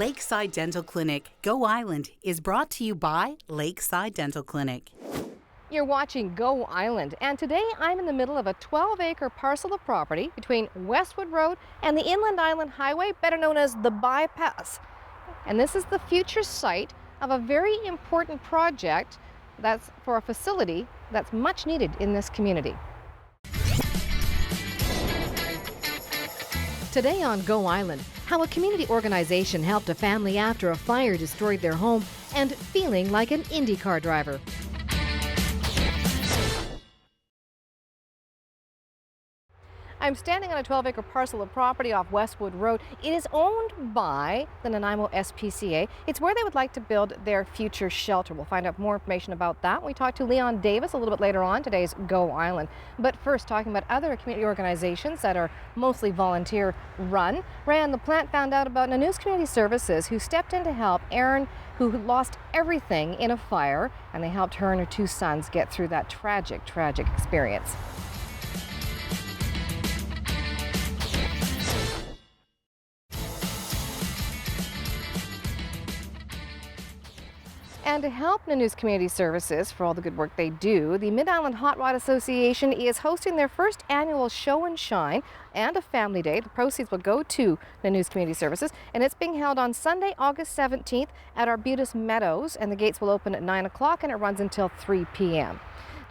Lakeside Dental Clinic, Go Island, is brought to you by Lakeside Dental Clinic. You're watching Go Island, and today I'm in the middle of a 12-acre parcel of property between Westwood Road and the Inland Island Highway, better known as the Bypass. And this is the future site of a very important project that's for a facility that's much needed in this community. Today on Go Island, how a community organization helped a family after a fire destroyed their home and feeling like an IndyCar driver. I'm standing on a 12-acre parcel of property off Westwood Road. It is owned by the Nanaimo SPCA. It's where they would like to build their future shelter. We'll find out more information about that. We talked to Leon Davis a little bit later on today's Go Island. But first, talking about other community organizations that are mostly volunteer run. Ran, the plant found out about Nanaimo Community Services, who stepped in to help Erin, who lost everything in a fire, and they helped her and her two sons get through that tragic experience. And to help Nanaimo Community Services for all the good work they do, the Mid-Island Hot Rod Association is hosting their first annual show and shine and a family day. The proceeds will go to Nanaimo Community Services, and it's being held on Sunday, August 17th at Arbutus Meadows, and the gates will open at 9 o'clock and it runs until 3 p.m.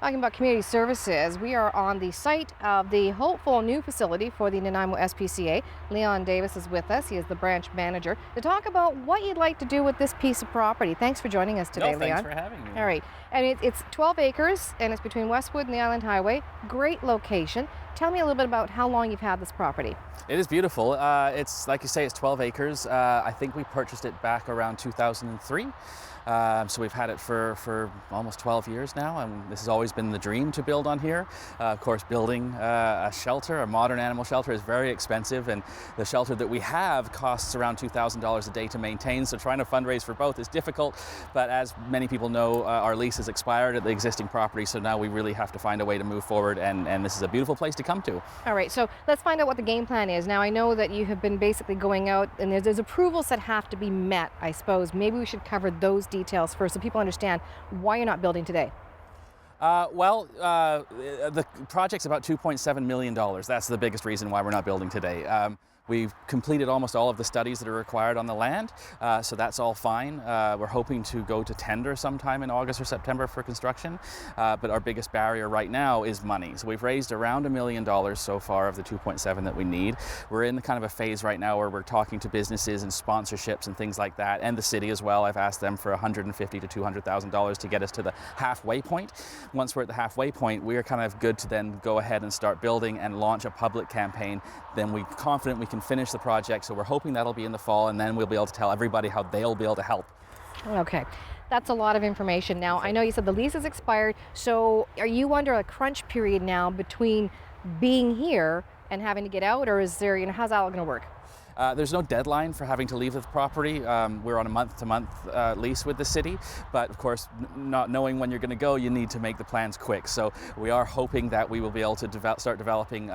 Talking about community services, we are on the site of the hopeful new facility for the Nanaimo SPCA. Leon Davis is with us. He is the branch manager to talk about what you'd like to do with this piece of property. Thanks for joining us today, Leon. Thanks for having me. All right. And it's 12 acres, and it's between Westwood and the Island Highway. Great location. Tell me a little bit about how long you've had this property. It is beautiful. It's, like you say, it's 12 acres. I think we purchased it back around 2003. So we've had it for almost 12 years now, and this has always been the dream to build on here. Of course, building a shelter, a modern animal shelter, is very expensive, and the shelter that we have costs around $2,000 a day to maintain, so trying to fundraise for both is difficult. But as many people know, our lease has expired at the existing property, so now we really have to find a way to move forward, and this is a beautiful place to come to. All right, so let's find out what the game plan is. Now, I know that you have been basically going out, and there's approvals that have to be met, I suppose. Maybe we should cover those details first so people understand why you're not building today. The project's about $2.7 million. That's the biggest reason why we're not building today. We've completed almost all of the studies that are required on the land, so that's all fine. We're hoping to go to tender sometime in August or September for construction, but our biggest barrier right now is money. So we've raised around $1 million so far of the 2.7 that we need. We're in the kind of a phase right now where we're talking to businesses and sponsorships and things like that, and the city as well. I've asked them for $150,000 to $200,000 to get us to the halfway point. Once we're at the halfway point, we're kind of good to then go ahead and start building and launch a public campaign. Then we're confident we can finish the project, so we're hoping that'll be in the fall, and then we'll be able to tell everybody how they'll be able to help. Okay, that's a lot of information. Now, I know you said the lease is expired, so are you under a crunch period now between being here and having to get out, or is there, how's that all going to work? There's no deadline for having to leave the property. We're on a month-to-month lease with the city, but of course, not knowing when you're going to go, you need to make the plans quick. So we are hoping that we will be able to start developing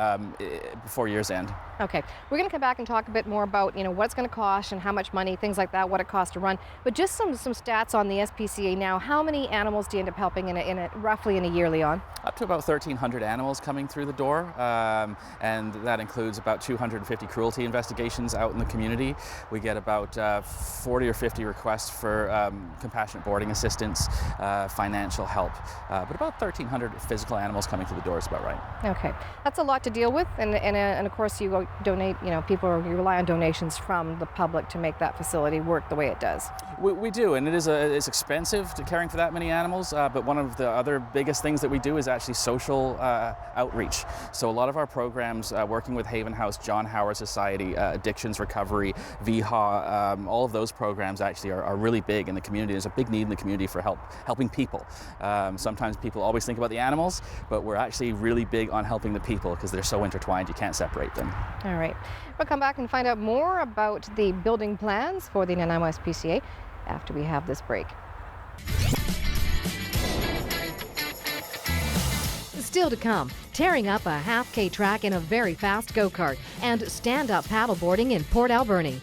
before year's end. Okay, we're going to come back and talk a bit more about what it's going to cost and how much money, things like that, what it costs to run. But just some stats on the SPCA now. How many animals do you end up helping roughly in a year, Leon? Up to about 1,300 animals coming through the door, and that includes about 250 cruelty investigations out in the community. We get about 40 or 50 requests for compassionate boarding assistance, financial help, but about 1,300 physical animals coming through the door is about right. Okay, that's a lot to deal with, and of course you go donate. You rely on donations from the public to make that facility work the way it does. We do, and it's expensive to caring for that many animals. But one of the other biggest things that we do is actually social outreach. So a lot of our programs, working with Haven House, John Howard Society, Addictions Recovery, VHA, all of those programs actually are really big in the community. There's a big need in the community for helping people. Sometimes people always think about the animals, but we're actually really big on helping the people because they're so intertwined, you can't separate them. All right. We'll come back and find out more about the building plans for the Nanaimo SPCA after we have this break. Still to come, tearing up a half-K track in a very fast go-kart and stand-up paddleboarding in Port Alberni.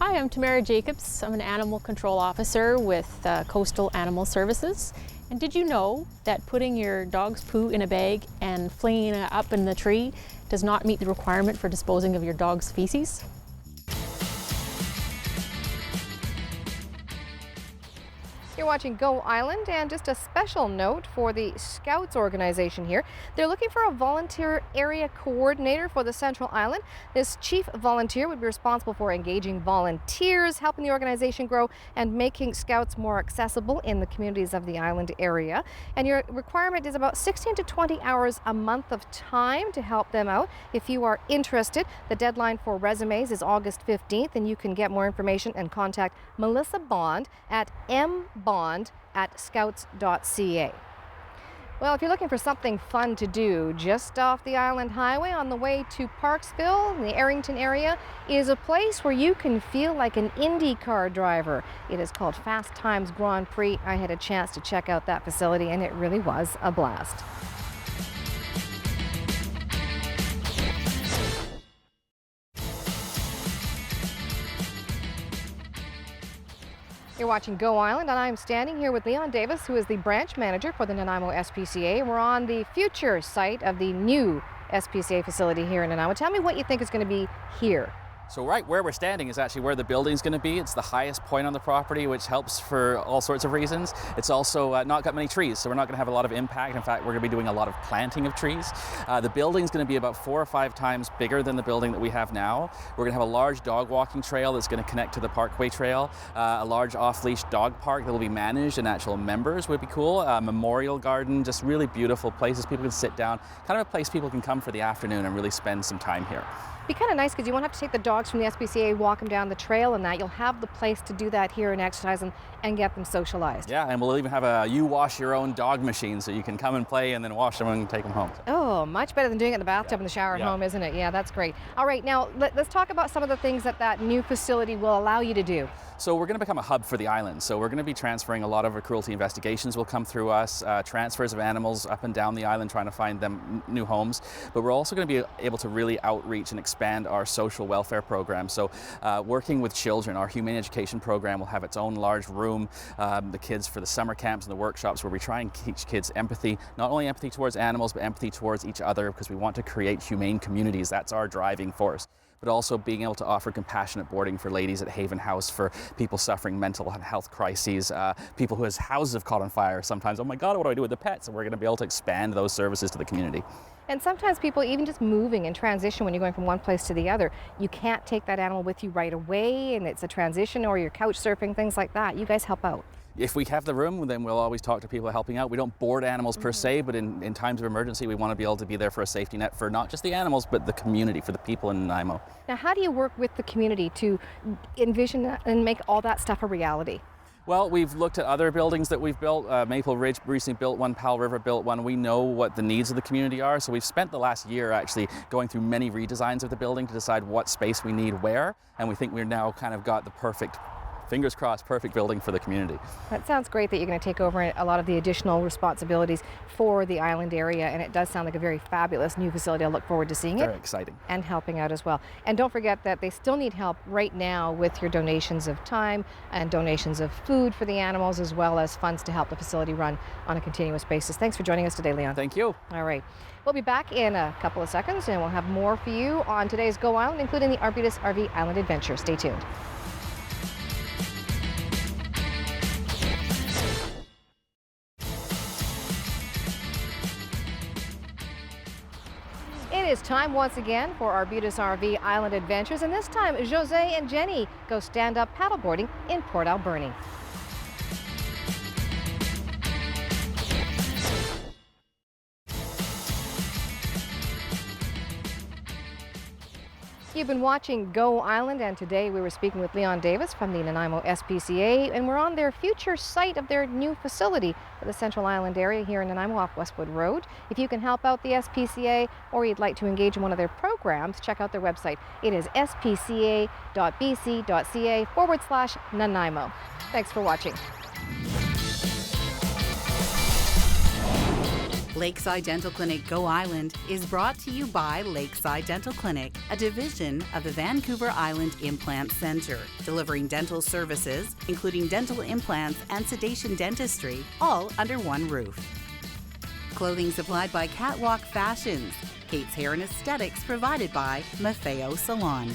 Hi, I'm Tamara Jacobs. I'm an animal control officer with Coastal Animal Services. And did you know that putting your dog's poo in a bag and flinging it up in the tree does not meet the requirement for disposing of your dog's feces? You're watching Go Island, and just a special note for the Scouts organization here. They're looking for a volunteer area coordinator for the Central Island. This chief volunteer would be responsible for engaging volunteers, helping the organization grow, and making Scouts more accessible in the communities of the island area. And your requirement is about 16 to 20 hours a month of time to help them out. If you are interested, the deadline for resumes is August 15th, and you can get more information and contact Melissa Bond at mbond@scouts.ca. Well, if you're looking for something fun to do, just off the Island Highway on the way to Parksville, in the Arrington area, is a place where you can feel like an IndyCar driver. It is called Fast Times Grand Prix. I had a chance to check out that facility, and it really was a blast. You're watching Go Island, and I'm standing here with Leon Davis, who is the branch manager for the Nanaimo SPCA. We're on the future site of the new SPCA facility here in Nanaimo. Tell me what you think is going to be here. So right where we're standing is actually where the building's going to be. It's the highest point on the property, which helps for all sorts of reasons. It's also not got many trees, so we're not going to have a lot of impact. In fact, we're going to be doing a lot of planting of trees. The building's going to be about 4 or 5 times bigger than the building that we have now. We're going to have a large dog walking trail that's going to connect to the Parkway Trail, a large off-leash dog park that will be managed and actual members would be cool, a memorial garden, just really beautiful places people can sit down, kind of a place people can come for the afternoon and really spend some time here. Be kind of nice because you won't have to take the dogs from the SPCA, walk them down the trail and that. You'll have the place to do that here and exercise them and get them socialized. Yeah, and we'll even have a you wash your own dog machine so you can come and play and then wash them and take them home. Oh, much better than doing it in the bathtub and the shower at home, isn't it? Yeah, that's great. All right, now let's talk about some of the things that new facility will allow you to do. So we're going to become a hub for the island. So we're going to be transferring a lot of our cruelty investigations will come through us, transfers of animals up and down the island trying to find them new homes. But we're also going to be able to really outreach and expand our social welfare program. So working with children, our humane education program will have its own large room, the kids for the summer camps and the workshops where we try and teach kids empathy, not only empathy towards animals, but empathy towards each other, because we want to create humane communities. That's our driving force. But also being able to offer compassionate boarding for ladies at Haven House, for people suffering mental health crises, people whose houses have caught on fire sometimes. Oh my God, what do I do with the pets? And we're going to be able to expand those services to the community. And sometimes people, even just moving and transition when you're going from one place to the other, you can't take that animal with you right away, and it's a transition, or you're couch surfing, things like that. You guys help out. If we have the room, then we'll always talk to people helping out. We don't board animals per se, but in times of emergency, we want to be able to be there for a safety net for not just the animals, but the community, for the people in Nanaimo. Now, how do you work with the community to envision and make all that stuff a reality? Well, we've looked at other buildings that we've built. Maple Ridge recently built one, Powell River built one. We know what the needs of the community are, so we've spent the last year actually going through many redesigns of the building to decide what space we need where, and we think we've now kind of got the perfect, fingers crossed, perfect building for the community. That sounds great that you're going to take over a lot of the additional responsibilities for the island area, and it does sound like a very fabulous new facility. I look forward to seeing it. Very exciting. And helping out as well. And don't forget that they still need help right now with your donations of time and donations of food for the animals, as well as funds to help the facility run on a continuous basis. Thanks for joining us today, Leon. Thank you. All right. We'll be back in a couple of seconds, and we'll have more for you on today's Go Island, including the Arbutus RV Island Adventure. Stay tuned. It is time once again for Arbutus RV Island Adventures, and this time Jose and Jenny go stand-up paddleboarding in Port Alberni. You've been watching Go Island, and today we were speaking with Leon Davis from the Nanaimo SPCA, and we're on their future site of their new facility for the Central Island area here in Nanaimo off Westwood Road. If you can help out the SPCA, or you'd like to engage in one of their programs, check out their website. It is spca.bc.ca/Nanaimo. Thanks for watching. Lakeside Dental Clinic Go Island is brought to you by Lakeside Dental Clinic, a division of the Vancouver Island Implant Centre, delivering dental services, including dental implants and sedation dentistry, all under one roof. Clothing supplied by Catwalk Fashions. Kate's Hair and Aesthetics provided by Maffeo Salon.